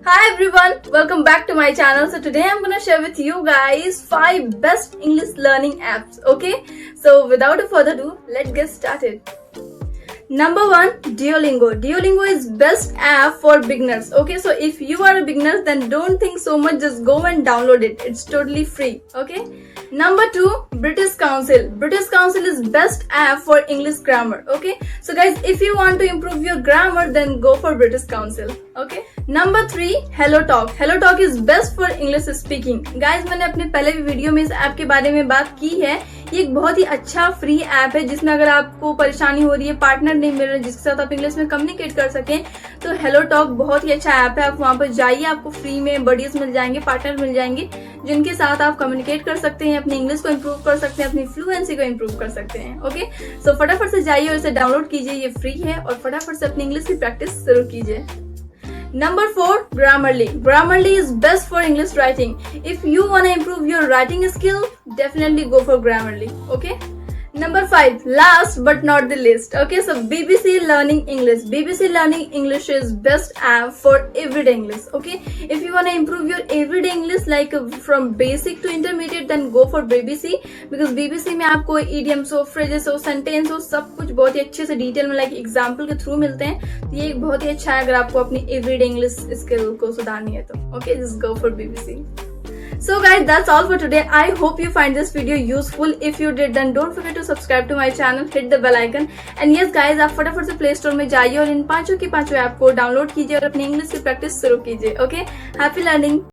Hi everyone, welcome back to my channel. So today I'm gonna share with you guys 5 best English learning apps. Okay, so without a further ado, let's get started. Number 1, Duolingo. Duolingo is best app for beginners. Okay, so if you are a beginner, then don't think so much, just go and download it. It's totally free. Okay. Number 2, British Council. British Council is best app for English grammar. Okay, so guys, if you want to improve your grammar, then go for British Council. Okay. Number 3, Hello Talk. Hello Talk is best for English speaking. Guys, मैंने अपने पहले भी video में इस app के बारे में बात की है. ये एक बहुत ही अच्छा फ्री ऐप है जिसमें अगर आपको परेशानी हो रही है, पार्टनर नहीं मिल रहा जिसके साथ आप इंग्लिश में कम्युनिकेट कर सकें, तो हेलो टॉक बहुत ही अच्छा ऐप है. आप वहां पर जाइए, आपको फ्री में बडीज मिल जाएंगे, पार्टनर मिल जाएंगे जिनके साथ आप कम्युनिकेट कर सकते हैं, अपनी इंग्लिश को इम्प्रूव कर सकते हैं, अपनी फ्लुएंसी को इम्प्रूव कर सकते हैं. ओके, सो फटाफट से जाइए और इसे डाउनलोड कीजिए, ये फ्री है और फटाफट से अपनी इंग्लिश की प्रैक्टिस शुरू कीजिए. Number 4, Grammarly. Grammarly is best for English writing. If you want to improve your writing skill, definitely go for Grammarly. Okay. Number 5, last but not the least. Okay, so BBC Learning English. BBC Learning English is best app for everyday English. Okay, if you want to improve your everyday English like from basic to intermediate, then go for BBC because BBC में आपको idioms हो, phrases हो, sentence हो, सब कुछ बहुत ही अच्छे से डिटेल में लाइक एग्जाम्पल के थ्रू मिलते हैं. तो ये एक बहुत ही अच्छा है अगर आपको अपनी everyday English स्किल को सुधारनी है तो. Okay, just go for BBC. So guys, that's all for today. I hope you find this video useful. If you did, then don't forget to subscribe to my channel, hit the bell icon. And yes guys, आप फटाफट से play store में जाइए और इन पांचों की पांचों app को डाउनलोड कीजिए और अपनी इंग्लिश की प्रैक्टिस शुरू कीजिए. Okay, happy learning.